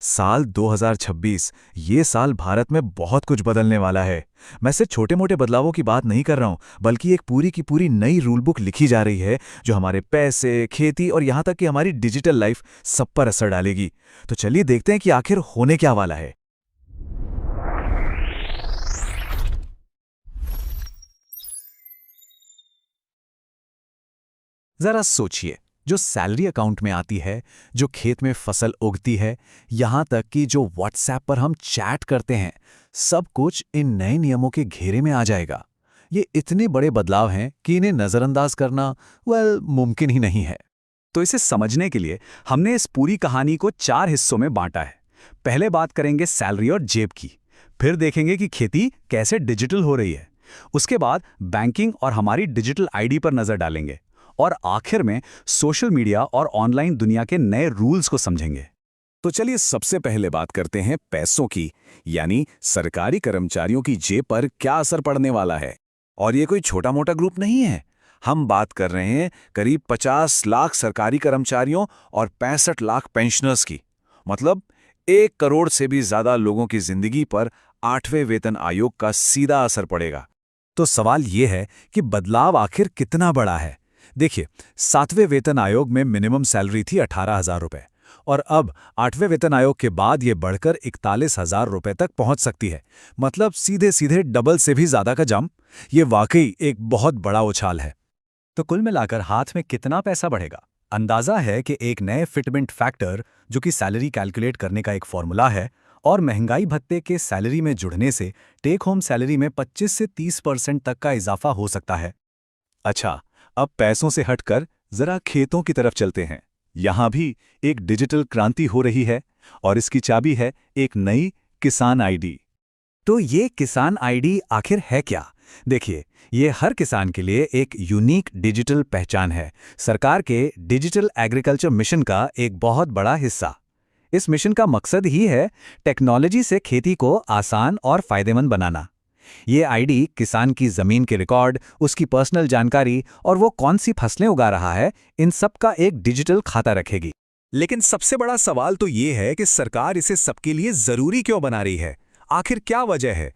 साल 2026 ये साल भारत में बहुत कुछ बदलने वाला है। मैं सिर्फ छोटे-मोटे बदलावों की बात नहीं कर रहा हूं, बल्कि एक पूरी की पूरी नई रूल बुक लिखी जा रही है, जो हमारे पैसे, खेती और यहां तक कि हमारी डिजिटल लाइफ सब पर असर डालेगी। तो चलिए देखते हैं कि आखिर होने क्या वाला है। जरा सोचिए, जो सैलरी अकाउंट में आती है, जो खेत में फसल उगती है, यहां तक कि जो व्हाट्सएप पर हम चैट करते हैं, सब कुछ इन नए नियमों के घेरे में आ जाएगा। ये इतने बड़े बदलाव हैं कि इन्हें नजरअंदाज करना मुमकिन ही नहीं है। तो इसे समझने के लिए हमने इस पूरी कहानी को 4 हिस्सों में बांटा है। पहले बात करेंगे सैलरी और जेब की, फिर देखेंगे कि खेती कैसे डिजिटल हो रही है, उसके बाद बैंकिंग और हमारी डिजिटल आईडी पर नजर डालेंगे, और आखिर में सोशल मीडिया और ऑनलाइन दुनिया के नए रूल्स को समझेंगे। तो चलिए सबसे पहले बात करते हैं पैसों की, यानी सरकारी कर्मचारियों की जेब पर क्या असर पड़ने वाला है। और ये कोई छोटा मोटा ग्रुप नहीं है। हम बात कर रहे हैं करीब 50 लाख सरकारी कर्मचारियों और 65 लाख पेंशनर्स की। मतलब 1 करोड़ से भी ज्यादा लोगों की जिंदगी पर 8वें वेतन आयोग का सीधा असर पड़ेगा। तो सवाल ये है कि बदलाव आखिर कितना बड़ा है। देखिए, 7वें वेतन आयोग में मिनिमम सैलरी थी 18,000 रुपए, और अब 8वें वेतन आयोग के बाद ये बढ़कर 41,000 रुपए तक पहुंच सकती है। मतलब सीधे सीधे डबल से भी ज्यादा का जंप। ये वाकई एक बहुत बड़ा उछाल है। तो कुल मिलाकर हाथ में कितना पैसा बढ़ेगा? अंदाजा है कि एक नए फिटमेंट फैक्टर, जो कि सैलरी कैलकुलेट करने का एक फॉर्मूला है, और महंगाई भत्ते के सैलरी में जुड़ने से टेक होम सैलरी में 25 से 30% तक का इजाफा हो सकता है। अच्छा, अब पैसों से हटकर जरा खेतों की तरफ चलते हैं। यहां भी एक डिजिटल क्रांति हो रही है, और इसकी चाबी है एक नई किसान आईडी। तो ये किसान आईडी आखिर है क्या? देखिए, ये हर किसान के लिए एक यूनिक डिजिटल पहचान है, सरकार के डिजिटल एग्रीकल्चर मिशन का एक बहुत बड़ा हिस्सा। इस मिशन का मकसद ही है टेक्नोलॉजी से खेती को आसान और फायदेमंद बनाना। ये आईडी किसान की जमीन के रिकॉर्ड, उसकी पर्सनल जानकारी और वो कौन सी फसलें उगा रहा है, इन सब का एक डिजिटल खाता रखेगी। लेकिन सबसे बड़ा सवाल तो ये है कि सरकार इसे सबके लिए जरूरी क्यों बना रही है? आखिर क्या वजह है?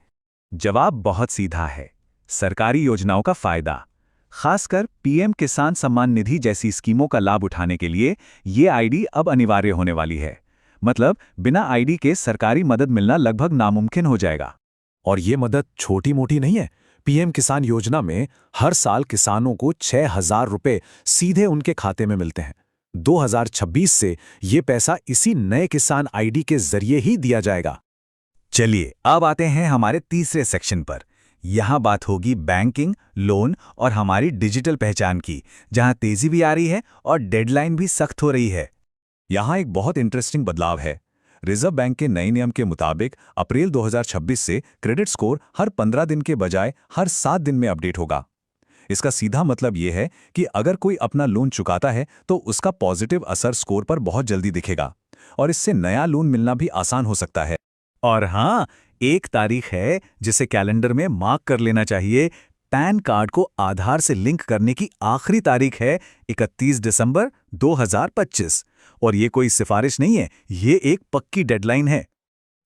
जवाब बहुत सीधा है, सरकारी योजनाओं का फायदा। खासकर पीएम किसान सम्मान निधि जैसी स्कीमों का लाभ उठाने के लिए ये आईडी अब अनिवार्य होने वाली है। मतलब बिना आईडी के सरकारी मदद मिलना लगभग नामुमकिन हो जाएगा। और ये मदद छोटी मोटी नहीं है। पीएम किसान योजना में हर साल किसानों को 6,000 रुपए सीधे उनके खाते में मिलते हैं। 2026 से ये पैसा इसी नए किसान आईडी के जरिए ही दिया जाएगा। चलिए अब आते हैं हमारे तीसरे सेक्शन पर। यहां बात होगी बैंकिंग, लोन और हमारी डिजिटल पहचान की, जहां तेजी भी आ रही है और डेडलाइन भी सख्त हो रही है। यहां एक बहुत इंटरेस्टिंग बदलाव है। रिजर्व बैंक के नए नियम के मुताबिक अप्रैल 2026 से क्रेडिट स्कोर हर 15 दिन के बजाय हर 7 दिन में अपडेट होगा। इसका सीधा मतलब यह है कि अगर कोई अपना लोन चुकाता है तो उसका पॉजिटिव असर स्कोर पर बहुत जल्दी दिखेगा, और इससे नया लोन मिलना भी आसान हो सकता है। और हाँ, एक तारीख है जिसे कैलेंडर में मार्क कर लेना चाहिए। पैन कार्ड को आधार से लिंक करने की आखिरी तारीख है 31 दिसंबर 2025। और ये कोई सिफारिश नहीं है, ये एक पक्की डेडलाइन है।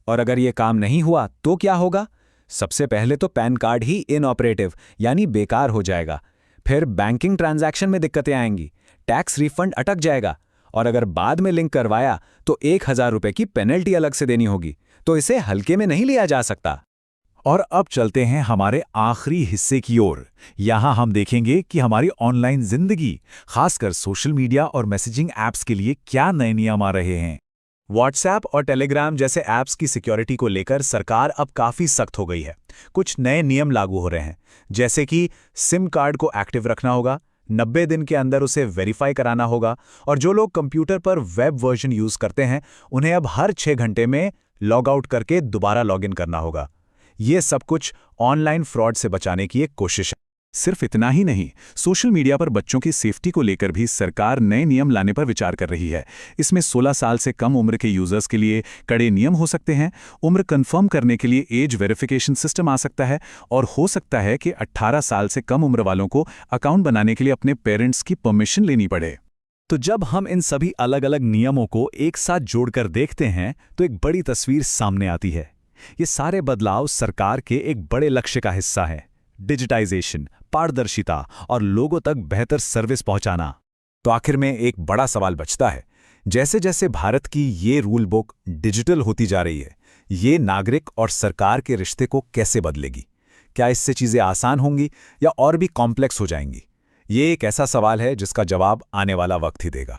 और अगर ये काम नहीं हुआ तो क्या होगा? सबसे पहले तो पैन कार्ड ही इनऑपरेटिव यानी बेकार हो जाएगा। फिर बैंकिंग ट्रांजैक्शन में दिक्कतें आएंगी, टैक्स रिफंड अटक जाएगा, और अगर बाद में लिंक करवाया तो 1,000 रुपए की पेनल्टी अलग से देनी होगी। तो इसे हल्के में नहीं लिया जा सकता। और अब चलते हैं हमारे आखिरी हिस्से की ओर। यहां हम देखेंगे कि हमारी ऑनलाइन जिंदगी, खासकर सोशल मीडिया और मैसेजिंग ऐप्स के लिए क्या नए नियम आ रहे हैं। व्हाट्सएप और टेलीग्राम जैसे ऐप्स की सिक्योरिटी को लेकर सरकार अब काफी सख्त हो गई है। कुछ नए नियम लागू हो रहे हैं, जैसे कि सिम कार्ड को एक्टिव रखना होगा, 90 दिन के अंदर उसे वेरीफाई कराना होगा, और जो लोग कंप्यूटर पर वेब वर्जन यूज करते हैं उन्हें अब हर 6 घंटे में लॉग आउट करके दोबारा लॉग इन करना होगा। ये सब कुछ ऑनलाइन फ्रॉड से बचाने की एक कोशिश है। सिर्फ इतना ही नहीं, सोशल मीडिया पर बच्चों की सेफ्टी को लेकर भी सरकार नए नियम लाने पर विचार कर रही है। इसमें 16 साल से कम उम्र के यूजर्स के लिए कड़े नियम हो सकते हैं, उम्र कंफर्म करने के लिए एज वेरिफिकेशन सिस्टम आ सकता है, और हो सकता है कि 18 साल से कम उम्र वालों को अकाउंट बनाने के लिए अपने पेरेंट्स की परमिशन लेनी पड़े। तो जब हम इन सभी अलग अलग नियमों को एक साथ जोड़कर देखते हैं तो एक बड़ी तस्वीर सामने आती है। ये सारे बदलाव सरकार के एक बड़े लक्ष्य का हिस्सा है, डिजिटाइजेशन, पारदर्शिता और लोगों तक बेहतर सर्विस पहुंचाना। तो आखिर में एक बड़ा सवाल बचता है, जैसे जैसे भारत की ये रूल बुक डिजिटल होती जा रही है, ये नागरिक और सरकार के रिश्ते को कैसे बदलेगी? क्या इससे चीज़ें आसान होंगी या और भी कॉम्प्लेक्स हो जाएंगी? ये एक ऐसा सवाल है जिसका जवाब आने वाला वक्त ही देगा।